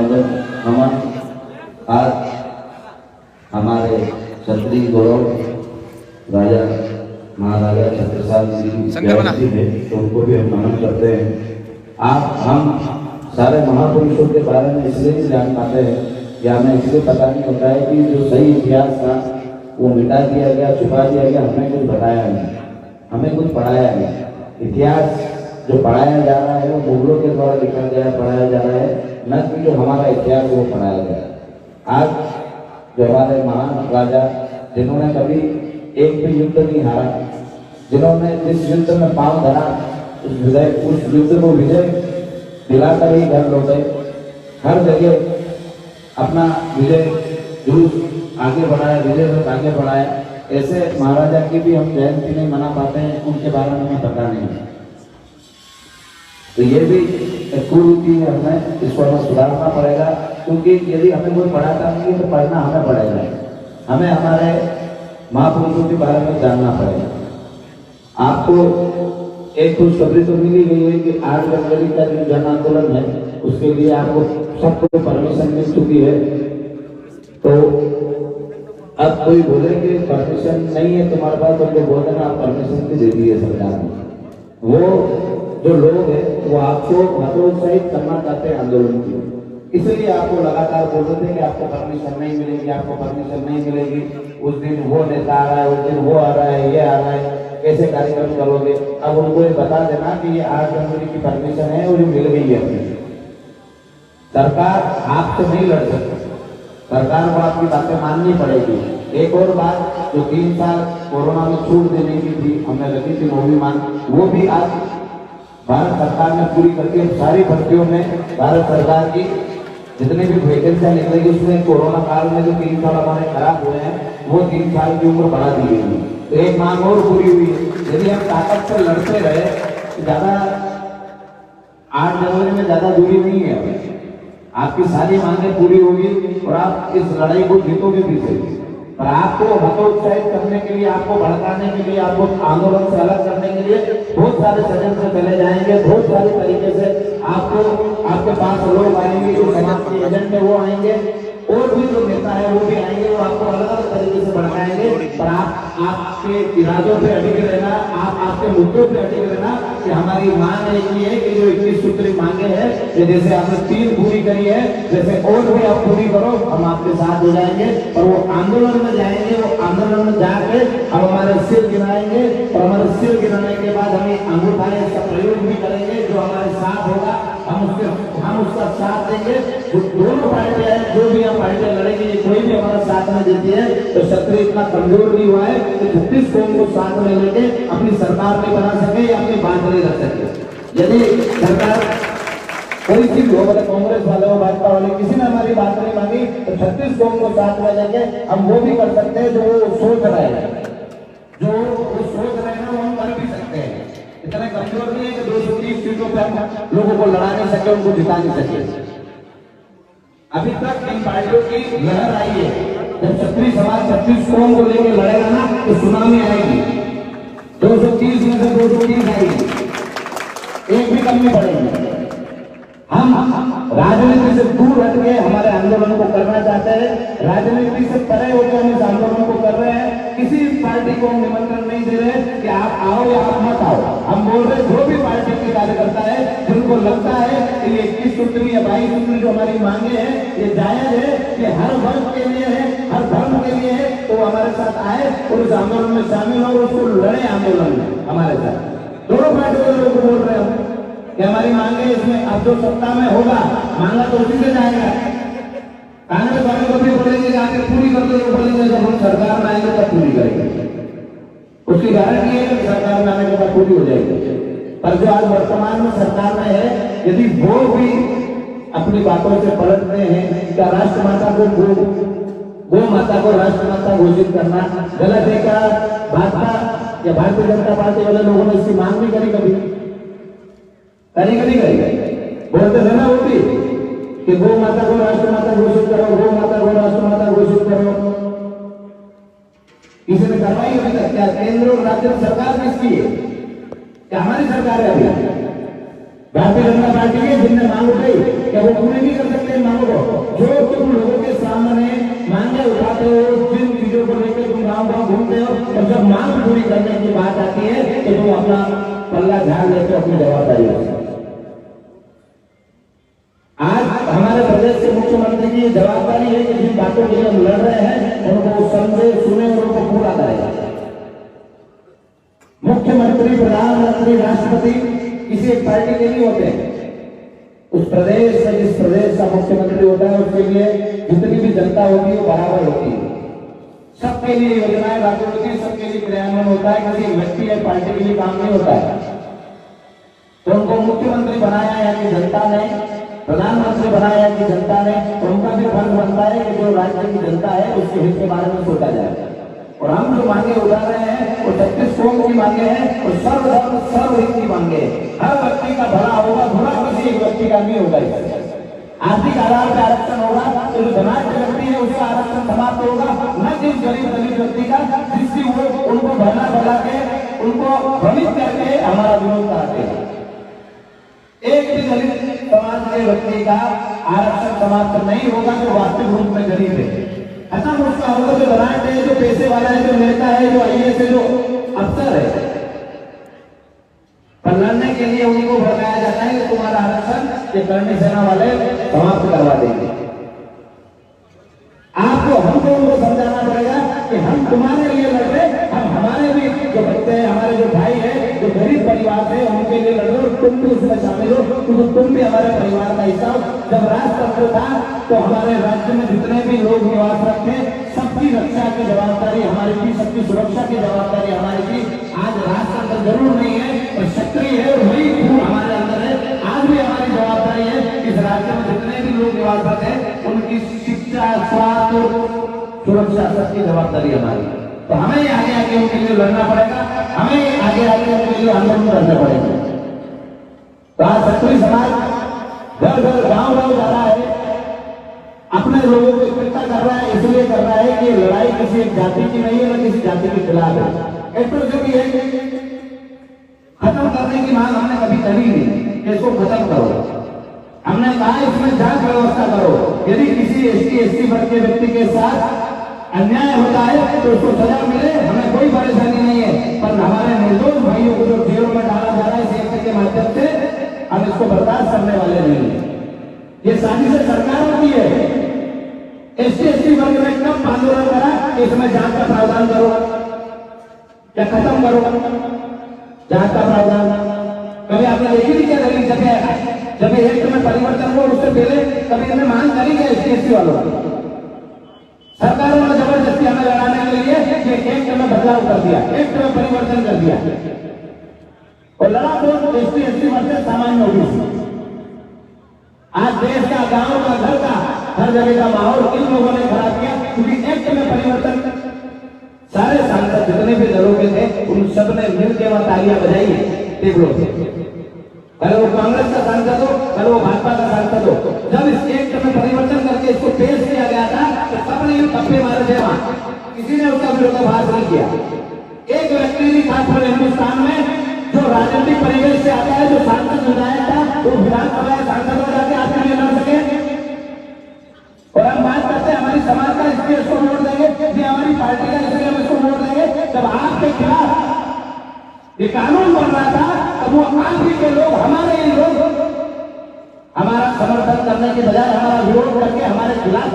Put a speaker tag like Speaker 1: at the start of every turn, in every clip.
Speaker 1: नमन। आज हमारे क्षत्रिय गौरव राजा महाराजा छत्रसाल जी की जयंती है, तो उनको भी हम नमन करते हैं। हम सारे महापुरुषों के बारे में इसलिए नहीं जान पाते हैं या हमें इसलिए पता नहीं होता है कि जो सही इतिहास था वो मिटा दिया गया, छुपा दिया गया, हमें कुछ बताया नहीं, हमें कुछ पढ़ाया नहीं। इतिहास जो पढ़ाया जा रहा है वो मुगलों के द्वारा लिखा गया, पढ़ाया जा रहा है, न कि जो हमारा इतिहास वो पढ़ाया गया। आज जो हमारे महान राजा जिन्होंने कभी एक भी युद्ध नहीं हारा, जिन्होंने जिस युद्ध में पांव धरा उस युद्ध को विजय दिलाकर ही घर लौटे, हर जगह अपना विजय जुलूस आगे बढ़ाया, विजय रथ आगे बढ़ाया। ऐसे महाराजा की भी हम जयंती नहीं मना पाते हैं, उनके बारे में हमें पता नहीं है। तो ये भी एक कुरीति है, हमें इसको हमें सुधारना पड़ेगा, क्योंकि यदि हमें कोई पढ़ाता नहीं है तो पढ़ना हमें पड़ेगा, हमें हमारे महापुरुषों के बारे में जानना पड़ेगा। आपको एक खुशखबरी तो मिली गई है कि 8 जनवरी का जो जन आंदोलन है उसके लिए आपको सबको परमिशन मिल चुकी है। तो अब कोई बोले कि परमिशन नहीं है तुम्हारे पास, तो बोल देना आप परमिशन भी दे दी है सरकार ने। वो जो लोग हैं वो आपको हतोत्साहित करना चाहते हैं आंदोलन की, इसलिए आपको लगातार बोल रहे थे कि आपको परमिशन नहीं मिलेगी, आपको परमिशन नहीं मिलेगी। उस दिन वो नेता आ रहा है, उस दिन वो आ रहा है, ये आ रहा है, कैसे कार्यक्रम करोगे। अब उनको ये बता देना कि ये 8 जनवरी की परमिशन है और ये मिल गई है। सरकार आपसे नहीं लड़ सकती, सरकार को आपकी बातें माननी पड़ेगी। एक और बात, जो 3 साल कोरोना में छूट देने की थी, हमने रखी थी, वो भी आज भारत सरकार ने पूरी करके सारी भर्तियों में भारत सरकार की जितने भी वैकेंसियां निकलेगी उसमें कोरोना काल में जो 3 साल हमारे खराब हुए हैं वो 3 साल की उम्र बढ़ा दी गई। तो एक मांग और पूरी हुई है। यदि हम ताकत से लड़ते रहे तो ज्यादा 8 जनवरी में ज्यादा दूरी नहीं है, आपकी सारी मांगें पूरी होगी और आप इस लड़ाई को जीतोगे भी सही। पर आपको हतोत्साहित करने के लिए, आपको भड़काने के लिए, आपको आंदोलन से अलग करने के लिए बहुत सारे षड्यंत्र चले जाएंगे, बहुत सारे तरीके से आपके पास लोग आएंगे, जो समाज के एजेंट है वो आएंगे, और भी जो नेता है वो भी आएंगे, वो आपको अलग अलग तरीके से भड़काएंगे। पर आप आपके इरादों पे अटके रहना, आपके मुद्दों पे अटके रहना कि हमारी मांग एक ही है कि जो 21 सूत्री मांगे हैं, जैसे आपने 3 पूरी करी है, जैसे और भी आप पूरी करो, हम आपके साथ हो जाएंगे। और वो आंदोलन में जाएंगे, वो आंदोलन में जाके हम हमारे सिर गिराएंगे, और हमारे सिर गिराने के बाद हमें अंगूठाएं इसका प्रयोग भी करेंगे। जो हमारे साथ होगा हम उसका साथ देंगे। जो दोनों पार्टियां हैं, जो भी हम पार्टियां लड़ेंगे, कोई भी हमारा साथ में देती है तो क्षत्रिय इतना कमजोर नहीं हुआ है कि 36 कौम को साथ में लेके अपनी सरकार नहीं बना सके या अपनी बात नहीं रख सके। यदि सरकार कोई चीज हो, मतलब कांग्रेस वाले हो, भाजपा वाले, किसी ने हमारी बात नहीं मांगी तो 36 कौम को साथ में लेके हम वो भी कर सकते हैं जो वो सोच रहे हैं, जो वो सोच रहे हैं वो हम कर भी सकते हैं। इतने कमजोर नहीं है कि 230 सीटों पर हम लोगों को लड़ा नहीं सके, उनको जिता नहीं सके। अभी तक इन पार्टियों की लहर आई है, जब क्षत्रिय समाज 36 कौम को लेकर लड़ेगा ना तो सुनामी आएगी, 230 में से 230 आएगी, एक भी कम नहीं पड़ेगी। हम राजनीति से दूर हट के हमारे आंदोलन को करना चाहते हैं, राजनीति से परे होकर हम इस आंदोलन को कर रहे हैं। किसी पार्टी को हम निमंत्रण नहीं दे रहे कि आप आओ या आप मत आओ। हम बोल रहे जो भी पार्टी के कार्यकर्ता है, जिनको लगता है कि ये 21 सूत्री या 22 सूत्री जो हमारी मांगे हैं ये जायज है, ये हर वर्ग के लिए है, हर धर्म के लिए है, तो हमारे साथ आए और इस आंदोलन में शामिल हो, उसको लड़े आंदोलन में हमारे साथ। दोनों पार्टियों के लोग बोल रहे हैं कि हमारी मांगे इसमें अब जो सत्ता में होगा मांगा तो उसी से जाएगा। कांग्रेस वाले को भी बोलेंगे आगे पूरी कर दो, बोलेंगे जब हम सरकार में आएंगे तब पूरी करेंगे, उसकी गारंटी है कि सरकार में आने के बाद पूरी हो जाएगी। पर जो आज वर्तमान में सरकार में है, यदि वो भी अपनी बातों से पलटते हैं, क्या राष्ट्रमाता को गो माता को राष्ट्रमाता घोषित करना गलत है क्या? भाजपा या भारतीय जनता पार्टी वाले लोगों ने इसकी मांग नहीं करी, कभी बोलते थे ना वो भी कि गो माता को राष्ट्रमाता घोषित करो, गो माता को राष्ट्रमाता घोषित करो। किसी ने करवाई अभी तक? क्या केंद्र और राज्य सरकार किसकी है? क्या हमारी सरकार है? अभी भारतीय जनता पार्टी है, जिनने मांग उठाई, क्या वो पूरी नहीं कर सकते मांगों को?
Speaker 2: उठाते हो, जिन चीजों को लेकर तुम गाँव गाँव घूमते हो, और जब मांग पूरी करने की बात आती है तो तुम अपना पल्ला झाड़ लेते हो अपनी जवाबदारी से। आज हमारे प्रदेश के मुख्यमंत्री की जवाबदारी है कि जिन बातों के लिए हम लड़ रहे हैं उनको समझे, सुने और उनको पूरा करेगा। मुख्यमंत्री, प्रधानमंत्री, राष्ट्रपति किसी एक पार्टी के नहीं होते हैं। उस प्रदेश में जिस प्रदेश का मुख्यमंत्री होता है उसके लिए जितनी भी जनता होती है वो बराबर होती है। सबके लिए योजनाएं लागू होती है, सबके लिए क्रियान्वयन होता है, किसी व्यक्ति या पार्टी के लिए काम नहीं होता है। तो उनको मुख्यमंत्री बनाया है कि जनता ने, प्रधानमंत्री बनाया है कि जनता ने, तो उनका भी फर्ज बनता है कि जो राज्य की जनता है उसके हित के बारे में सोचा जाए। और हम जो मांगे उठा रहे हैं वो 36 कौम की मांगे हैं और सर्वधर्म सर्वहित की मांगे। हर व्यक्ति का भला होगा, बुरा किसी एक व्यक्ति का नहीं होगा। आर्थिक आधार पर आरक्षण होगा तो जो धनाढ्य व्यक्ति है उसका आरक्षण समाप्त होगा, न जिस गरीब दलित व्यक्ति का, जिसकी वो उनको भला भला के, उनको भ्रमित करके हमारा विरोध कराते हैं। एक भी दलित समाज के व्यक्ति का आरक्षण समाप्त नहीं होगा जो वास्तविक रूप में गरीब है। ऐसा उसका होगा जो धनाढ्य है, जो पैसे वाला है, जो नेता है, जो आईएएस है, जो अफसर है। पर लड़ने के लिए उनको भड़काया जाता है कि तुम्हारा आरक्षण ये करनी सेना वाले समाप्त करवा देंगे। आपको, हमको उनको समझाना पड़ेगा कि हम तुम्हारे लिए लड़ रहे, हम हमारे भी जो बच्चे हैं, हमारे जो भाई है, जो गरीब परिवार है, उनके लिए लड़ रहे हो, तुम भी उसमें शामिल हो, क्योंकि तुम भी हमारे परिवार का हिस्सा हो। जब राजतंत्र था तो हमारे राज्य में जितने भी लोग निवास रखते, सबकी रक्षा की जवाबदारी हमारी थी, सबकी सुरक्षा की जवाबदारी हमारी थी। आज राजतंत्र जरूर नहीं है पर सक्रिय है और वही खून हमारे अंदर है। आज भी हमारी जवाबदारी है इस राज्य में जितने भी लोग निवास करते हैं उनकी शिक्षा, स्वास्थ्य, सुरक्षा सबकी जवाबदारी हमारी। तो हमें आगे आगे उनके लिए लड़ना पड़ेगा, हमें आगे आगे उनके लिए आंदोलन करना पड़ेगा। तो आज क्षत्रिय समाज घर घर गांव गांव जा रहा है, अपने लोगों को इकट्ठा कर रहा है, इसलिए कर रहा है कि लड़ाई किसी एक जाति की नहीं है, न किसी जाति के खिलाफ है। एट्रोसिटी है खत्म करने की मांग हमने कभी करी नहीं, इसको खत्म करो। हमने कहा इसमें जांच व्यवस्था करो, यदि किसी एसटी वर्ग के व्यक्ति के साथ अन्याय होता है तो उसको सजा मिले, हमें कोई परेशानी नहीं है। पर हमारे निर्दोष भाइयों को जो जेल में डाला जा रहा है इस एक्ट के माध्यम से, हम इसको बर्दाश्त करने वाले नहीं है। ये साजिश सरकार होती है। एसटी वर्ग में कब आंदोलन करा कि इसमें जांच का प्रावधान करो या खत्म करो जांच का प्रावधान। कभी आपने देखी थी क्या दलील जब एक्ट में परिवर्तन हुआ उससे पहले कभी हमने मांग करी क्या एसटी वालों की? सरकारों ने जबरदस्ती हमें लड़ाने के लिए एक्ट में बदलाव कर दिया, एक्ट में परिवर्तन कर दिया और लड़ा तो एसटी वर्ग सामान्य होगी। आज देश का, गांव का, घर का, हर जगह का माहौल इन लोगों ने खराब किया क्योंकि एक्ट में परिवर्तन। सारे सांसद जितने भी दलों के थे उन सब ने मिलकर वहां तालियां बजाई टेबलों से, कल वो कांग्रेस का सांसद हो, कल वो भाजपा का सांसद हो। जब इस एक्ट में परिवर्तन करके इसको पेश किया गया था तो सबने यूं टप्पे मारे थे, वहां किसी ने उसका विरोधाभास नहीं किया। एक व्यक्ति भी था पूरे हिंदुस्तान में जो राजनीतिक परिवेश से आता है, जो सांसद विधायक था, वो विधानसभा सांसद हो जाके आपके लिए लड़ सके। और हम बात करते हैं हमारी समाज का इसलिए इसको वोट देंगे, ये हमारी पार्टी का इसलिए हम इसको वोट देंगे। जब आपके खिलाफ ये कानून बन रहा था तब वो आप ही के लोग, हमारे ही लोग हमारा समर्थन करने के बजाय हमारा विरोध करके हमारे खिलाफ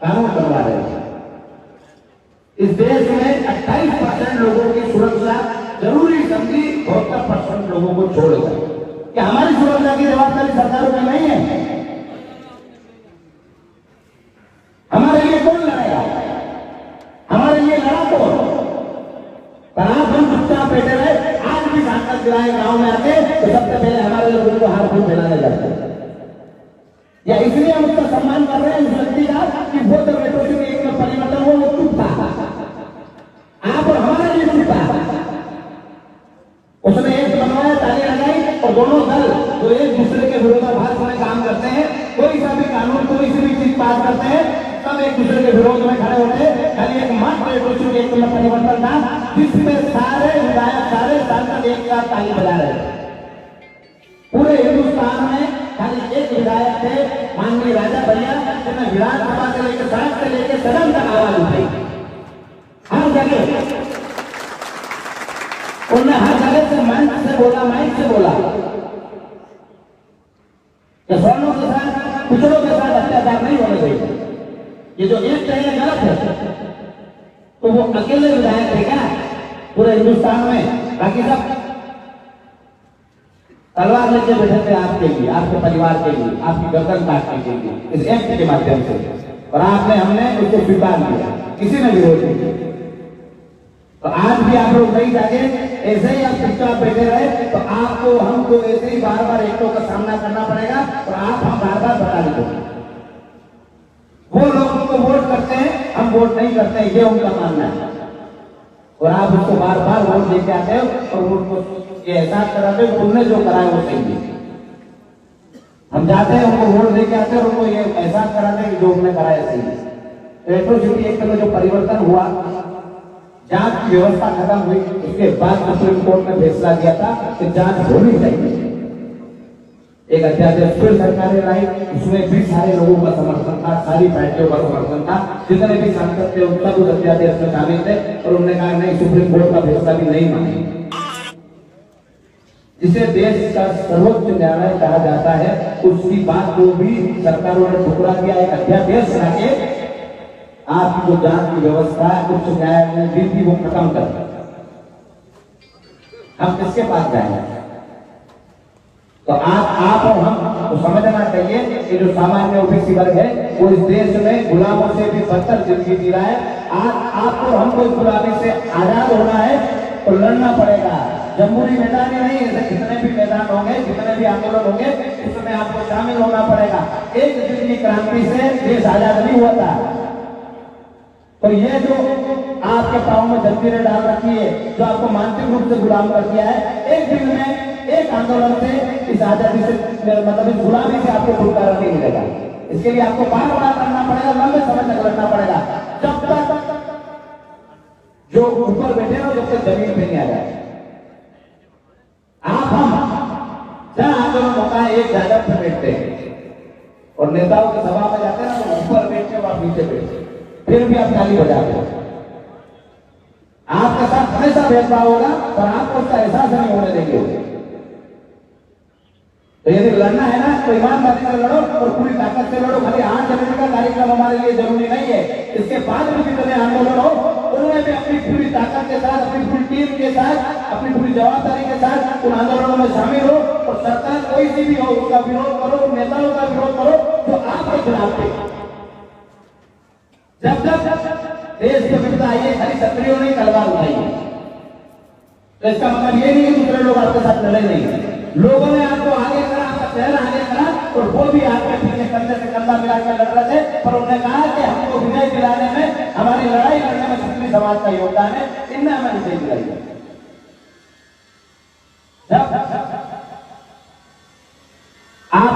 Speaker 2: कानून बनवा रहे हैं। इस देश में 28% लोगों की सुरक्षा जरूरी समझी, 72% लोगों को छोड़कर कि हमारी सुरक्षा की जवाबदारी सरकारों की नहीं है। हमारे लिए कौन लड़ेगा? हमारे लिए लड़ा कौन? पर आप हम चुपचाप बैठे रहे। आज भी सांसद गिराए गांव में आके तो सबसे पहले हमारे लोगों को हाथ फूट फैलाने जाते हैं, या इसलिए हम उसका सम्मान कर रहे हैं उस व्यक्ति का कि वो तो एट्रोसिटी एक्ट में परिवर्तन हो, वो चुप था। आप और हमारे लिए चुप था। उसने एक बनवाया, ताली लगाई और दोनों दल जो एक दूसरे के विरोधाभास में काम करते हैं, कोई सा भी कानून, कोई सी भी चीज पास करते हैं, सब एक दूसरे के विरोध में खड़े होते हैं। खाली एक मात्र एट्रोसिटी एक्ट में परिवर्तन था जिसमें सारे विधायक, सारे सांसद एक साथ ताली बजा रहे थे। पूरे हिंदुस्तान में खाली एक विधायक थे, माननीय राजा भैया, जिन्हें विधानसभा से लेकर सड़क से लेकर सदन तक आवाज उठाई, हर जगह उन्होंने हर जगह से मंच से बोला, माइक से बोला कि सवर्णों के साथ, पिछड़ों के साथ अत्याचार नहीं होने चाहिए। ये जो एक कहे गलत है, तो वो अकेले विधायक थे क्या पूरे हिंदुस्तान में? बाकी सब तलवार लेके बैठे थे आपके लिए, आपके परिवार के लिए, आपकी गर्दन काटने के लिए, इस एक्ट के माध्यम से, और आपने हमने उसको स्वीकार किया, किसी ने विरोध नहीं किया। तो आज भी आप लोग नहीं जाके ऐसे ही आप चुपचाप बैठे रहे तो आपको हमको ऐसे ही बार बार एक्टों का सामना करना पड़ेगा, और आप हम बार बार बता देंगे। वो लोग उनको वोट करते हैं, हम वोट नहीं करते हैं, ये उनका मानना है, और आप उसको बार बार वोट देके आते हो और उनको ये एहसास कराते हो उनने जो कराया वो सही है। हम जाते हैं उनको वोट देके आते हैं और उनको ये एहसास कराते हैं कि जो उन्होंने कराया सही है। एट्रोसिटी एक्ट में जो परिवर्तन हुआ, जांच की व्यवस्था खत्म हुई, उसके बाद सुप्रीम कोर्ट ने फैसला दिया था कि जांच होनी चाहिए। एक अध्यादेश फिर सरकार ने लाई, उसमें भी सारे लोगों का समर्थन था, सारी पार्टियों का समर्थन था, जितने भी सांसद थे उन सब उस अध्यादेश में शामिल थे, और उन्होंने कहा नहीं, सुप्रीम कोर्ट का फैसला भी नहीं मानेंगे। जिसे देश का सर्वोच्च न्यायालय कहा जाता है, उसकी बात को भी सरकारों ने ठुकरा दिया। एक अध्यादेश बना के आपकी जो जांच की व्यवस्था उच्च न्यायालय ने दी थी वो खत्म कर दी। हम किसके पास जाएंगे? तो आप और हम तो समझना चाहिए कि जो सामान्य ओबीसी वर्ग है वो इस देश में गुलामों से भी बदतर जिंदगी जी रहा है। आज आपको हमको इस गुलामी से आजाद होना है तो लड़ना पड़ेगा। जमहूरी मैदान ही नहीं, ऐसे जितने भी मैदान होंगे, जितने भी आंदोलन होंगे, उसमें आपको शामिल होना पड़ेगा। एक दिन की क्रांति से देश आजाद नहीं हुआ था। तो ये जो आपके पांव में जंजीरें डाल रखी है, जो आपको मानसिक रूप से गुलाम कर दिया है, एक दिन में एक आंदोलन से इस आजादी से, मतलब इस गुलामी से आपको छुटकारा नहीं मिलेगा। इसके लिए आपको बार बार करना पड़ेगा, लंबे समय तक लड़ना पड़ेगा, जब तक जो ऊपर बैठे हो जब तक जमीन पे नहीं आ जाए। आप हम जहां आंदोलन होता है एक जगह पे बैठते हैं और नेताओं की सभा में जाते हैं ना, तो ऊपर बैठते हो आप नीचे बैठते, फिर भी आप ताली बजाते हो। आपके साथ हमेशा भेदभाव होगा पर आपको उसका एहसास नहीं होने देंगे। तो यदि लड़ना है ना तो ईमानदारी से लड़ो और पूरी ताकत से लड़ो। खाली 8 जनवरी का कार्यक्रम हमारे लिए जरूरी नहीं है, इसके बाद भी जितने आंदोलन हो उन्होंने भी अपनी पूरी ताकत के साथ, अपनी पूरी टीम के साथ, अपनी पूरी जवाबदारी के साथ उन आंदोलनों में शामिल हो। और सरकार कोई सी भी हो उसका विरोध करो, उन नेताओं का विरोध करो जो आपके खिलाफ थे। जब तक देश के विपदा आई है खाली क्षत्रियों ने तलवार उठाई है, तो इसका मतलब ये नहीं कि दूसरे लोग आपके साथ लड़े नहीं। लोगों ने आपको आगे करा, आपका चेहरा आगे करा, और वो भी आपके पीछे कंधे से कंधा मिलाकर लड़ रहे थे, पर उन्होंने कहा कि हमको विजय दिलाने में, हमारी लड़ाई लड़ने में क्षत्रिय समाज का योगदान है, इनने हमें विजय दिलाई है। आप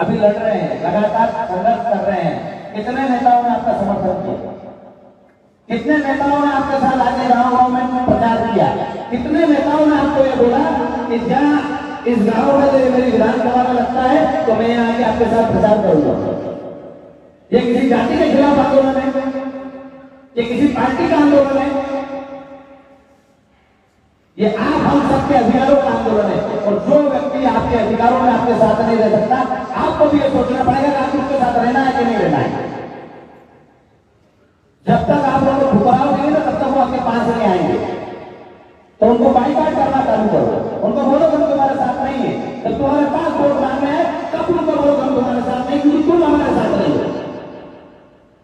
Speaker 2: अभी लड़ रहे हैं, लगातार संघर्ष कर रहे हैं, कितने नेताओं ने आपका समर्थन किया? कितने नेताओं ने आपके साथ आगे गाँव में प्रचार किया? कितने नेताओं ने आपको ये बोला कि जहाँ इस गांव में तो मेरी विधानसभा में लगता है तो मैं यहाँ आके आपके साथ प्रचार करूंगा? ये किसी जाति के खिलाफ आंदोलन है? ये किसी पार्टी का आंदोलन है? ये आप हम सबके अधिकारों का आंदोलन है। और जो व्यक्ति आपके अधिकारों में आपके साथ नहीं रह सकता, आपको भी ये सोचना पड़ेगा कि आपको उसके साथ रहना है कि नहीं रहना है। जब तक आप लोगों को ठुकराव देंगे ना तब तक वो आपके पास नहीं आएंगे। तो उनको बाइकाट करना चालू करो, उनको बोलो हम तुम्हारे साथ नहीं है। जब तुम्हारे पास वोट मांगने हैं तब उनको बोलो हम तुम्हारे साथ नहीं, क्योंकि तुम हमारे साथ रही हो।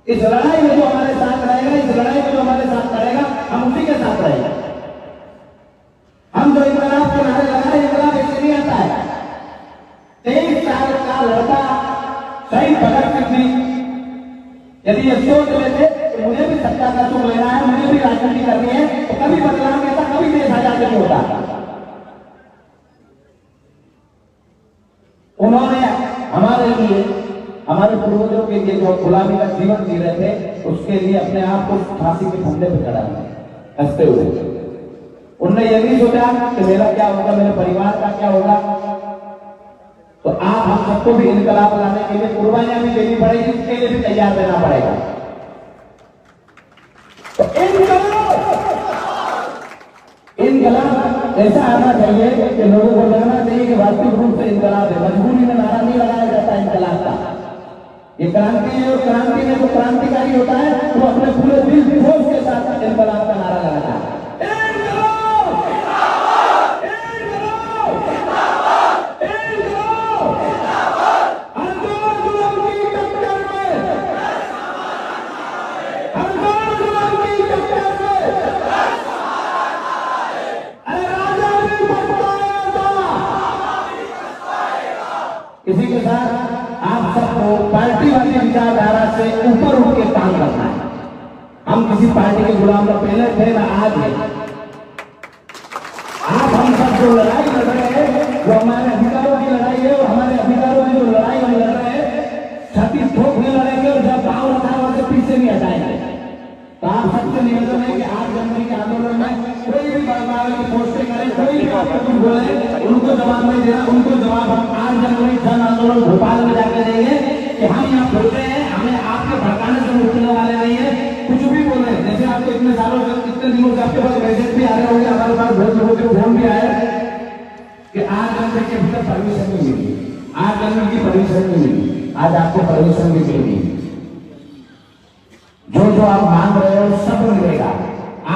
Speaker 2: इस लड़ाई में जो हमारे साथ रहेगा, इस लड़ाई में जो हमारे साथ करेगा, हम उसी के साथ रहेंगे। हम जो इनकलाब के नारे लगाए, इनकलाब ऐसे नहीं आता है। 23 साल का लड़का शहीद भगत सिंह जी यदि ये सोच लेते तो मुझे भी सत्ता का सुख लेना है, मुझे भी राजनीति करनी है, तो कभी बदलाव नहीं था, कभी देश आजाद नहीं होता। उन्होंने हमारे लिए, हमारे पूर्वजों के लिए जो गुलामी का जीवन जी रहे थे, उसके लिए अपने आप को फांसी के फंदे पे चढ़ा हंसते हुए। उनने ये नहीं सोचा कि मेरा क्या होगा, मेरे परिवार का क्या होगा। तो आप हम सबको भी इनकलाब लाने के लिए कुर्बानियां भी देनी पड़ेगी, इसके लिए भी तैयार रहना पड़ेगा। तो इनकलाब ऐसा आना चाहिए कि लोगों को लगना चाहिए कि वास्तविक रूप से इनकलाब है, मजबूरी में नारा नहीं लगाया जाता इनकलाब का। ये क्रांति है और क्रांति में जो क्रांतिकारी होता है वो अपने पूरे दिल जोश के साथ इनकलाब का नारा लगाता है। इसी के साथ आप सबको पार्टी वाली विचारधारा से ऊपर उठ के काम करना है। हम किसी पार्टी के गुलाम न पहले थे न आज है। आप हम सब जो लड़ाई लड़ रहे हैं वो हमारे अधिकारों की लड़ाई है, और हमारे अधिकारों की जो लड़ाई हम लड़ रहे हैं छाती ठोक में लड़ेंगे, और जब गाँव रखा वहां से पीछे नहीं हटाएंगे। तो आप सबसे निवेदन है कि 8 जनवरी के आंदोलन में कोई भी बदलाव की पोस्टिंग करें, कोई भी आपको कुछ बोले उनको जवाब नहीं देना। उनको जवाब हम 8 जनवरी जन आंदोलन भोपाल में जाकर देंगे कि हम यहाँ बोलते हैं, हमें आपके भड़काने से रुकने वाले नहीं है। कुछ भी बोले, जैसे आपको इतने सालों से इतने दिनों से आपके पास मैसेज भी आ रहे होंगे, हमारे पास बहुत लोगों के फोन भी आए कि 8 जनवरी के भीतर परमिशन नहीं मिली, 8 जनवरी की परमिशन नहीं मिली। आज आपको परमिशन भी मिलेगी। जो जो आप मांग रहे हो सब मिलेगा,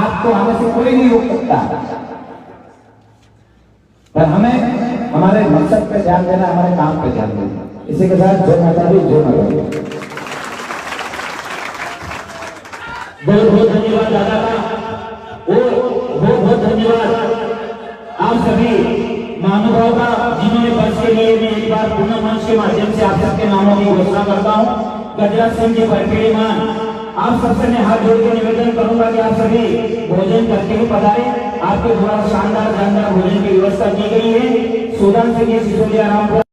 Speaker 2: आपको आने से कोई नहीं रोक सकता। पर हमें हमारे मकसद पे ध्यान देना, हमारे काम पे ध्यान देना। इसी के साथ जय माता दी, जय माता दी।
Speaker 3: बहुत बहुत धन्यवाद दादा का, और बहुत बहुत धन्यवाद आप सभी महानुभाव का, जिन्होंने वर्ष के लिए मैं एक बार पुनः मंच के माध्यम से आप सबके नामों की घोषणा करता हूँ। गजराज सिंह जी परखेड़ी मान, आप सबसे मैं हाथ जोड़ के निवेदन करूंगा कि आप सभी भोजन करके ही पधारे। आपके द्वारा शानदार भोजन की व्यवस्था की गई है। सुदान सिंह सिसोदिया रामपुर